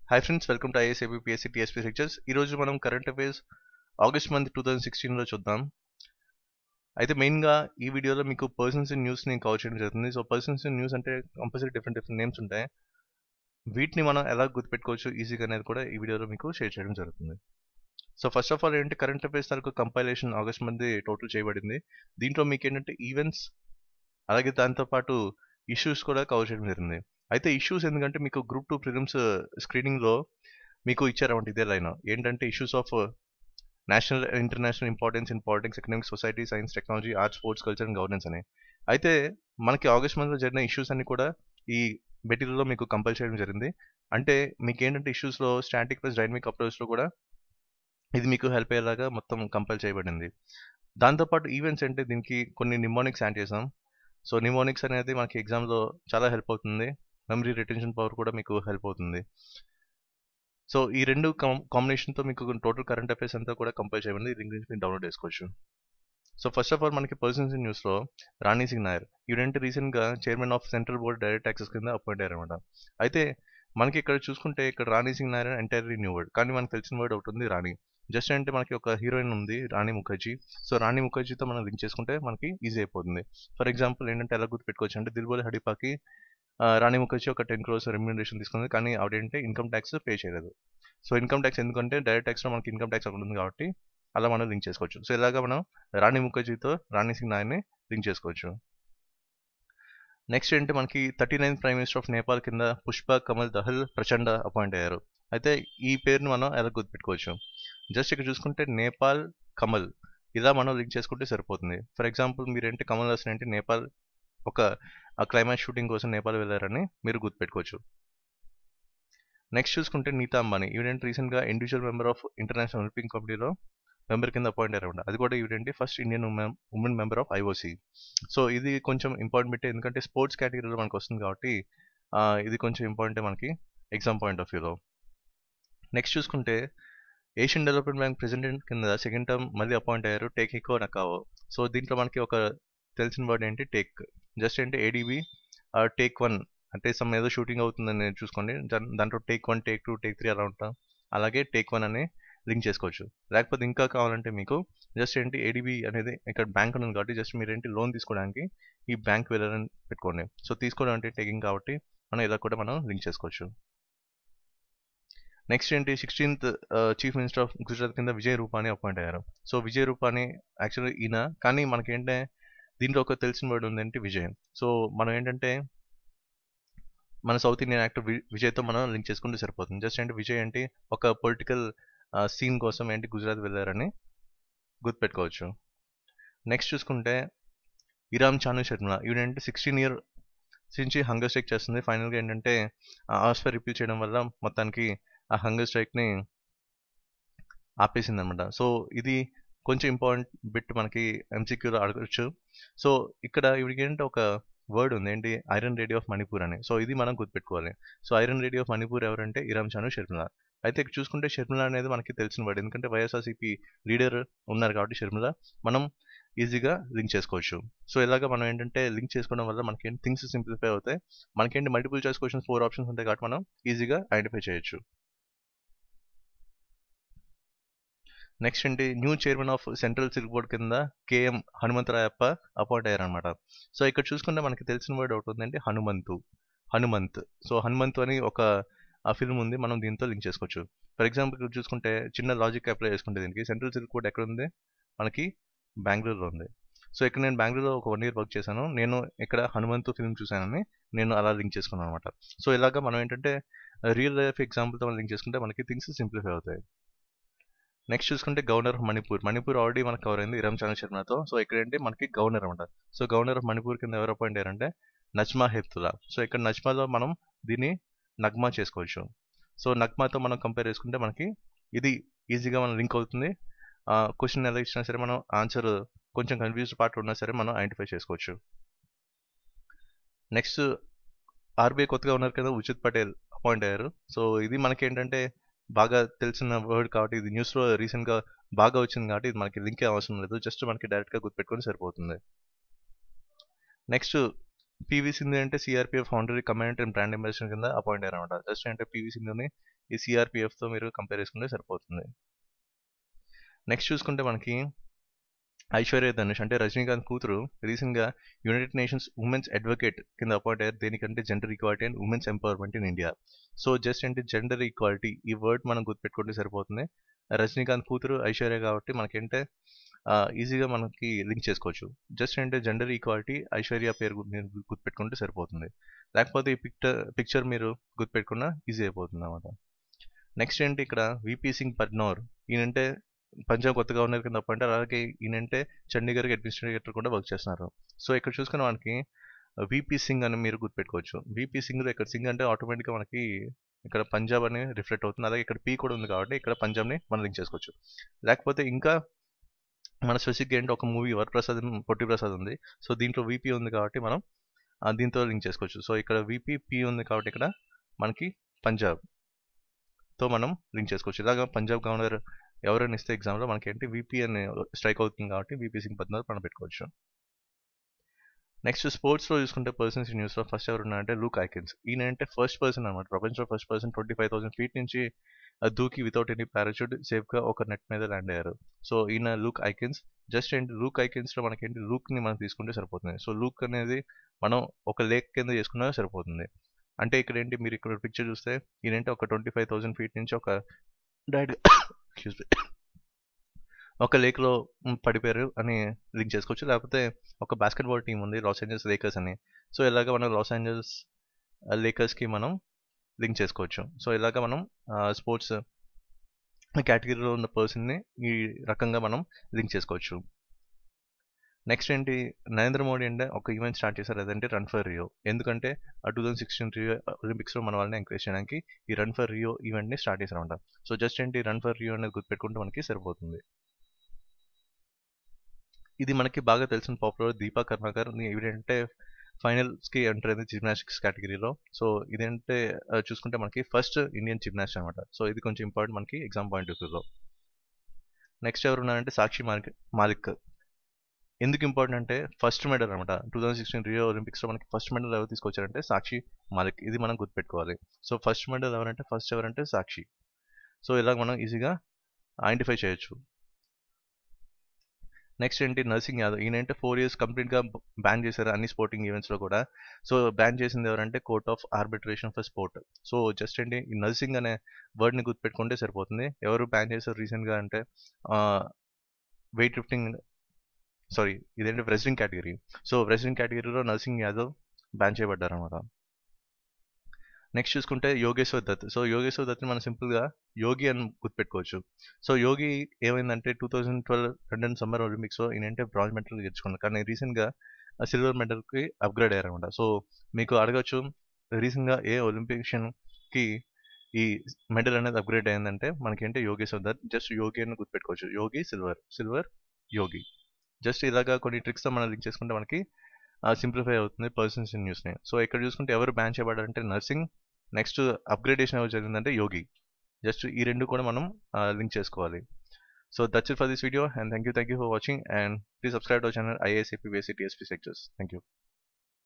Hi friends, welcome to ISAB PSC TSP lectures. ఈరోజు మనం current affairs August month 2016లో చూద్దాం. అయితే మెయిన్గా ఈ వీడియోలో మీకు పర్సన్స్ ఇన్ న్యూస్ని కవర్ చేయడం జరుగుతుంది. సో పర్సన్స్ ఇన్ న్యూస్ అంటే కంపల్సరీ డిఫరెంట్ నేమ్స్ ఉంటాయి. వీటిని మనం ఎలా గుర్తుపెట్టుకోవచ్చు ఈజీగా అనేది కూడా ఈ వీడియోలో మీకు షేర్ చేయడం జరుగుతుంది. సో ఫస్ట్ ఆఫ్ ఆల్ ఏంటంటే కరెంట్ అఫైర్స్ తాలూకు కంపైలేషన్ ఆగస్ట్ మంత్ టోటల్ చేయబడింది. దీంట్లో మీకు ఏంటంటే ఈవెంట్స్ అలాగే దాంతోపాటు ఇష్యూస్ కూడా కవర్ చేయడం జరిగింది. అయితే ఇష్యూస్ ఎందుకంటే మీకు గ్రూప్ 2 ప్రిలిమ్స్ స్క్రీనింగ్లో మీకు ఇచ్చారన్నమాట ఇదే లైన్ ఏంటంటే issues of national international importance in politics, economics, society, science, technology, arts, sports, culture and governance అని. అయితే మనకి ఆగస్ట్ మంత్లో జరిగిన ఇష్యూస్ అన్ని కూడా ఈ మెటీరియల్లో మీకు కంపైల్ చేయడం జరిగింది. అంటే మీకు ఏంటంటే ఇష్యూస్లో స్టాటిక్ ప్లస్ డైనమిక్ అప్రోచ్లో కూడా ఇది మీకు హెల్ప్ అయ్యేలాగా మొత్తం కంపైల్ చేయబడింది. దాంతోపాటు ఈవెంట్స్ అంటే దీనికి కొన్ని నిమోనిక్స్ యాడ్ చేసాం. సో నిమోనిక్స్ అనేది మనకి ఎగ్జామ్లో చాలా హెల్ప్ అవుతుంది. మెమరీ రిటెన్షన్ పవర్ కూడా మీకు హెల్ప్ అవుతుంది. సో ఈ రెండు కాంబినేషన్తో మీకు టోటల్ కరెంట్ అఫైర్స్ అంతా కూడా కంపైల్ చేయబడింది. దీని గురించి మీరు డౌన్లోడ్ చేసుకోవచ్చు. సో ఫస్ట్ ఆఫ్ ఆల్ మనకి పర్సన్స్ ఇన్ న్యూస్లో రాణి సింగ్ నాయర్ ఈవిడంటే రీసెంట్గా chairman of central board direct taxes కింద అపాయింట్ అయ్యారనమాట. అయితే మనకి ఇక్కడ చూసుకుంటే ఇక్కడ Rani Singh Nair entirely new word, కానీ మనకు తెలిసిన వర్డ్ ఒకటి ఉంది రాణి. జస్ట్ అంటే మనకి ఒక హీరోయిన్ ఉంది రాణి ముఖర్జీ. సో రాణి ముఖర్జీతో మనం లింక్ చేసుకుంటే మనకి ఈజీ అయిపోతుంది. ఫర్ ఎగ్జాంపుల్ ఏంటంటే ఎలా గుర్తుపెట్టుకోవచ్చు అంటే దిల్బోలే హడిపాకి రాణి ముఖర్జీ ఒక 10 crores రెమ్యూనరేషన్ తీసుకుంది, కానీ ఆవిడేంటే ఇన్కమ్ ట్యాక్స్ పే చేయలేదు. సో ఇన్కమ్ ట్యాక్స్ ఎందుకంటే డైరెక్ట్ ట్యాక్స్లో మనకి ఇన్కమ్ ట్యాక్స్ అక్కడ ఉంది కాబట్టి అలా మనం లింక్ చేసుకోవచ్చు. సో ఇలాగా మనం రాణి ముఖర్జీతో రాణి సింగ్ నాయర్ని లింక్ చేసుకోవచ్చు. నెక్స్ట్ ఏంటి మనకి 39th prime minister of Nepal కింద పుష్ప కమల్ దహల్ ప్రచండ అపాయింట్ అయ్యారు. అయితే ఈ పేరుని మనం ఎలా గుర్తుపెట్టుకోవచ్చు, జస్ట్ ఇక్కడ చూసుకుంటే నేపాల్ కమల్ ఇలా మనం లింక్ చేసుకుంటే సరిపోతుంది. ఫర్ ఎగ్జాంపుల్ మీరేంటి కమల్ హాసన్ ఏంటి నేపాల్ ఒక క్లైమాక్స్ షూటింగ్ కోసం నేపాల్ వెళ్ళారని మీరు గుర్తుపెట్టుకోవచ్చు. నెక్స్ట్ చూసుకుంటే నీతా అంబానీ ఈవిడెంట్ రీసెంట్గా individual member of international Olympic కమిటీలో మెంబర్ కింద అపాయింట్ అయ్యారు. అది కూడా ఈవిడెంట్ first Indian women member of IOC. So ఇది కొంచెం ఇంపార్టెంట్ బిట్ ఎందుకంటే స్పోర్ట్స్ కేటగిరీలో మనకు వస్తుంది కాబట్టి ఇది కొంచెం ఇంపార్టెంట్ మనకి ఎగ్జామ్ పాయింట్ ఆఫ్ వ్యూలో. నెక్స్ట్ చూసుకుంటే ఏషియన్ డెవలప్మెంట్ బ్యాంక్ ప్రెసిడెంట్ కింద సెకండ్ టర్మ్ మళ్ళీ అపాయింట్ అయ్యారు టేకిహో నకావో. సో దీంట్లో మనకి ఒక తెలిసిన వర్డ్ ఏంటి టేక్, జస్ట్ ఏంటి ఏడీబీ టేక్ 1 అంటే సమ్ ఏదో షూటింగ్ అవుతుందని చూసుకోండి, దాంట్లో టేక్ 1 టేక్ 2 టేక్ 3 అలా ఉంటాం, అలాగే టేక్ 1 అని లింక్ చేసుకోవచ్చు. లేకపోతే ఇంకా కావాలంటే మీకు జస్ట్ ఏంటి ఏడీబీ అనేది ఇక్కడ బ్యాంక్ ఉంది కాబట్టి జస్ట్ మీరు ఏంటి లోన్ తీసుకోవడానికి ఈ బ్యాంక్ వెళ్ళాలని పెట్టుకోండి. సో తీసుకోవడం అంటే టేకింగ్ కాబట్టి మనం ఇలా కూడా మనం లింక్ చేసుకోవచ్చు. నెక్స్ట్ ఏంటి 16th chief minister of Gujarat కింద విజయ్ రూపానీ అపాయింట్ అయ్యారు. సో విజయ్ రూపానీ యాక్చువల్లీ ఈయన, కానీ మనకేంటే దీంట్లో ఒక తెలిసిన వర్డ్ ఉంది ఏంటి విజయ్. సో మనం ఏంటంటే మన సౌత్ ఇండియన్ యాక్టర్ విజయ్తో మనం లింక్ చేసుకుంటే సరిపోతుంది. జస్ట్ ఏంటి విజయ్ ఏంటి ఒక పొలిటికల్ సీన్ కోసం ఏంటి గుజరాత్ వెళ్ళారని గుర్తుపెట్టుకోవచ్చు. నెక్స్ట్ చూసుకుంటే ఇరామ్ చాను శర్మ ఈవిడంటే 16 years నుంచి హంగర్ స్ట్రైక్ చేస్తుంది. ఫైనల్గా ఏంటంటే ఆస్ఫర్ రిపీల్ చేయడం వల్ల మొత్తానికి ఆ హంగర్ స్ట్రైక్ని ఆపేసింది అనమాట. సో ఇది కొంచెం ఇంపార్టెంట్ బిట్ మనకి ఎంసీక్యూలో అడగచ్చు. సో ఇక్కడ ఇవిడికి ఏంటంటే ఒక వర్డ్ ఉంది ఏంటి ఐరన్ లేడీ ఆఫ్ మణిపూర్ అని. సో ఇది మనం గుర్తుపెట్టుకోవాలి. So iron lady of Manipur ఎవరంటే ఇరామ్ చాను షర్మిల. అయితే ఇక్కడ చూసుకుంటే షర్మిల అనేది మనకి తెలిసిన వర్డ్ ఎందుకంటే వైఎస్ఆర్సీపీ లీడర్ ఉన్నారు కాబట్టి షర్మిల మనం ఈజీగా లింక్ చేసుకోవచ్చు. సో ఇలాగా మనం ఏంటంటే లింక్ చేసుకోవడం వల్ల మనకి థింగ్స్ సింప్లిఫై అవుతాయి. మనకేంటి మల్టిపుల్ చాయిస్ క్వశ్చన్స్ 4 ఆప్షన్స్ ఉంటాయి కాబట్టి మనం ఈజీగా ఐడెంటిఫై చేయొచ్చు. నెక్స్ట్ ఏంటి new chairman of central silk board కింద కేఎం హనుమంతరాయప్ప అపాయింట్ అయ్యారనమాట. సో ఇక్కడ చూసుకుంటే మనకి తెలిసిన వర్డ్ ఒకటి ఉందంటే హనుమంత్. సో హనుమంత్ అని ఒక ఫిల్మ్ ఉంది, మనం దీంతో లింక్ చేసుకోవచ్చు. ఫర్ ఎగ్జాంపుల్ ఇక్కడ చూసుకుంటే చిన్న లాజిక్ అప్లై చేసుకుంటే దీనికి సెంట్రల్ సిల్క్ బోర్డ్ ఎక్కడ ఉంది మనకి బెంగళూరులో ఉంది. సో ఇక్కడ నేను బెంగళూరులో ఒక 1 year వర్క్ చేశాను, నేను ఇక్కడ హనుమంతు ఫిల్మ్ చూశానని నేను అలా లింక్ చేసుకున్నాను అనమాట. సో ఇలాగా మనం ఏంటంటే రియల్ లైఫ్ ఎగ్జాంపుల్తో మనం లింక్ చేసుకుంటే మనకి థింగ్స్ సింప్లిఫై అవుతాయి. నెక్స్ట్ చూసుకుంటే గవర్నర్ ఆఫ్ మణిపూర్ ఆల్రెడీ మనకు కవర్ అయింది ఇరామ్ చాను శర్మతో. సో ఇక్కడ ఏంటి మనకి గవర్నర్ అనమాట. సో గవర్నర్ ఆఫ్ మణిపూర్ కింద ఎవరు అపాయింట్ అయ్యారంటే నజ్మా హెప్తుల్లా. సో ఇక్కడ నజ్మాలో మనం దీన్ని నగ్మా చేసుకోవచ్చు. సో నగ్మాతో మనం కంపేర్ చేసుకుంటే మనకి ఇది ఈజీగా మనం లింక్ అవుతుంది. క్వశ్చన్ ఎలా ఇచ్చినా సరే మనం ఆన్సర్ కొంచెం కన్ఫ్యూజ్డ్ పార్ట్ ఉన్నా సరే మనం ఐడెంటిఫై చేసుకోవచ్చు. నెక్స్ట్ ఆర్బీఐ కొత్తగా ఉన్నారు కదా ఉచిత్ పటేల్ అపాయింట్ అయ్యారు. సో ఇది మనకి ఏంటంటే బాగా తెలిసిన వర్డ్ కాబట్టి ఇది న్యూస్లో రీసెంట్గా బాగా వచ్చింది కాబట్టి ఇది మనకి లింకే అవసరం లేదు, జస్ట్ మనకి డైరెక్ట్గా గుర్తుపెట్టుకొని సరిపోతుంది. నెక్స్ట్ పివి సింధు అంటే CRPF foundry commander and brand ambassador కింద అపాయింట్ అయ్యారు అనమాట. జస్ట్ అంటే పివి సింధుని ఈ సిఆర్పిఎఫ్తో మీరు కంపేర్ చేసుకుంటే సరిపోతుంది. నెక్స్ట్ చూసుకుంటే మనకి ఐశ్వర్య ధనుష్ అంటే రజనీకాంత్ కూతురు రీసెంట్గా యునైటెడ్ నేషన్స్ ఉమెన్స్ అడ్వకేట్ కింద అపాయింట్ అయ్యారు. దేనికంటే gender equality and women's empowerment in India. So just అంటే జెండర్ ఈక్వాలిటీ ఈ వర్డ్ మనం గుర్తుపెట్టుకుంటే సరిపోతుంది. రజనీకాంత్ కూతురు ఐశ్వర్య కాబట్టి మనకేంటే ఈజీగా మనకి లింక్ చేసుకోవచ్చు. జస్ట్ అంటే జెండర్ ఈక్వాలిటీ ఐశ్వర్య పేరు మీరు గుర్తుపెట్టుకుంటే సరిపోతుంది. లేకపోతే ఈ పిక్చర్ మీరు గుర్తుపెట్టుకున్నా ఈజీ అయిపోతుంది అన్నమాట. నెక్స్ట్ ఏంటి ఇక్కడ విపి సింగ్ పద్నౌర్, ఈయనంటే పంజాబ్ కొత్త గవర్నర్ కింద అపాయింట్. అలాగే ఈయనంటే చండీగఢ్కి అడ్మినిస్ట్రేటర్ కూడా వర్క్ చేస్తున్నారు. సో ఇక్కడ చూసుకున్న మనకి విపి సింగ్ అని మీరు గుర్తుపెట్టుకోవచ్చు. విపి సింగ్లో ఇక్కడ సింగ్ అంటే ఆటోమేటిక్గా మనకి ఇక్కడ పంజాబ్ అని రిఫ్లెక్ట్ అవుతుంది. అలాగే ఇక్కడ పీ కూడా ఉంది కాబట్టి ఇక్కడ పంజాబ్ని మనం లింక్ చేసుకోవచ్చు. లేకపోతే ఇంకా మన స్పెసిఫిక్ ఏంటి ఒక మూవీ వరప్రసాద్ పొట్టి ప్రసాద్ ఉంది. సో దీంట్లో విపి ఉంది కాబట్టి మనం దీంతో లింక్ చేసుకోవచ్చు. సో ఇక్కడ విపి పీ ఉంది కాబట్టి ఇక్కడ మనకి పంజాబ్తో మనం లింక్ చేసుకోవచ్చు. ఇలాగా పంజాబ్ గవర్నర్ ఎవరైనా ఇస్తే ఎగ్జామ్లో మనకి ఏంటి విపి అని స్ట్రైక్ అవుతుంది కాబట్టి విపి సింగ్ పద్నార్ మనం పెట్టుకోవచ్చు. నెక్స్ట్ స్పోర్ట్స్లో చూసుకుంటే పర్సన్స్ ఇన్ న్యూస్లో ఫస్ట్ ఎవరు ఉన్నారంటే లూక్ ఐకిన్స్. ఈయన అంటే ఫస్ట్ పర్సన్ అనమాట, ప్రపంచంలో ఫస్ట్ పర్సన్ 25,000 feet నుంచి దూకి వితౌట్ ఎనీ పారాచూట్ సేఫ్గా ఒక నెట్ మీద ల్యాండ్ అయ్యారు. సో ఈయన లూక్ ఐకిన్స్. జస్ట్ ఏంటి లూక్ ఐకిన్స్లో మనకేంటి లూక్ని మనం తీసుకుంటే సరిపోతుంది. సో లూక్ అనేది మనం ఒక లేక్ కింద చేసుకున్నా సరిపోతుంది. అంటే ఇక్కడ ఏంటి మీరు ఇక్కడ పిక్చర్ చూస్తే ఈయనంటే ఒక 25,000 feet నుంచి ఒక ఒక లేక్లో పడిపోయారు అని లింక్ చేసుకోవచ్చు. లేకపోతే ఒక బాస్కెట్బాల్ టీం ఉంది లాస్ ఏంజల్స్ లేకర్స్ అని. సో ఇలాగ మనం లాస్ ఏంజల్స్ లేకర్స్కి మనం లింక్ చేసుకోవచ్చు. సో ఇలాగ మనం స్పోర్ట్స్ కేటగిరీలో ఉన్న పర్సన్ని ఈ రకంగా మనం లింక్ చేసుకోవచ్చు. నెక్స్ట్ ఏంటి నరేంద్ర మోడీ అంటే ఒక ఈవెంట్ స్టార్ట్ చేశారు, అదంటే రన్ ఫర్ రియో. ఎందుకంటే 2016 రియో ఒలింపిక్స్లో మన వాళ్ళని ఎంకరేజ్ చేయడానికి ఈ రన్ ఫర్ రియో ఈవెంట్ని స్టార్ట్ చేశారంట. సో జస్ట్ ఏంటి రన్ ఫర్ రియో అనేది గుర్తుపెట్టుకుంటే మనకి సరిపోతుంది. ఇది మనకి బాగా తెలిసిన పాపులర్ దీపా కర్మాకర్ ఇదేంటే ఫైనల్స్కి ఎంటర్ అయింది జిమ్నాస్టిక్స్ కేటగిరీలో. సో ఇదేంటే చూసుకుంటే మనకి ఫస్ట్ ఇండియన్ జిమ్నాస్ట్ అనమాట. సో ఇది కొంచెం ఇంపార్టెంట్ మనకి ఎగ్జామ్ పాయింట్ ఆఫ్ వ్యూలో. నెక్స్ట్ ఎవరు ఉన్నారంటే సాక్షి మాలిక్. ఎందుకు ఇంపార్టెంట్ అంటే ఫస్ట్ మెడల్ అనమాట. 2016 రియో ఒలింపిక్స్లో మనకి ఫస్ట్ మెడల్ ఎవరు తీసుకొచ్చారంటే సాక్షి మాలిక్. ఇది మనం గుర్తుపెట్టుకోవాలి. సో ఫస్ట్ మెడల్ ఎవరంటే సాక్షి. సో ఇలా మనం ఈజీగా ఐడెంటిఫై చేయొచ్చు. నెక్స్ట్ ఏంటి నర్సింగ్ యాదవ్. ఈయనంటే 4 years కంప్లీట్గా బ్యాన్ చేశారు అన్ని స్పోర్టింగ్ ఈవెంట్స్లో కూడా. సో బ్యాన్ చేసింది ఎవరంటే court of arbitration for sport. So just ఏంటి ఈ నర్సింగ్ అనే వర్డ్ని గుర్తుపెట్టుకుంటే సరిపోతుంది. ఎవరు బ్యాన్ చేశారు రీసెంట్గా అంటే వెయిట్ లిఫ్టింగ్ ఇదేంటి రెస్లింగ్ కేటగిరీ. సో రెస్లింగ్ కేటగిరీలో నర్సింగ్ యాదవ్ బ్యాన్ చేయబడ్డారు అనమాట. నెక్స్ట్ చూసుకుంటే యోగేశ్వర్ దత్. సో యోగేశ్వర్ దత్ని మనం సింపుల్గా యోగి అని గుర్తుపెట్టుకోవచ్చు. సో యోగి ఏమైందంటే 2012 లండన్ సమ్మర్ ఒలింపిక్స్లో ఈయనంటే బ్రాంజ్ మెడల్ గెలుచుకున్నారు, కానీ రీసెంట్గా సిల్వర్ మెడల్కి అప్గ్రేడ్ అయ్యారనమాట. సో మీకు అడగచ్చు రీసెంట్గా ఏ ఒలింపిషియన్కి ఈ మెడల్ అనేది అప్గ్రేడ్ అయిందంటే మనకేంటే యోగేశ్వర్ దత్. జస్ట్ యోగి అని గుర్తుపెట్టుకోవచ్చు. యోగి సిల్వర్ యోగి. జస్ట్ ఇలాగా కొన్ని ట్రిక్స్తో మనం లింక్ చేసుకుంటే మనకి సింప్లిఫై అవుతుంది పర్సన్స్ ఇన్ న్యూస్ని. సో ఇక్కడ చూసుకుంటే ఎవరు బ్యాన్ చేయబడారంటే నర్సింగ్. నెక్స్ట్ అప్గ్రేడేషన్ ఎవరు జరిగిందంటే యోగి. జస్ట్ ఈ రెండు కూడా మనం లింక్ చేసుకోవాలి. So that's it for this video and thank you for watching and please subscribe to our channel IAS AP Basic TSP Sectors. Thank you.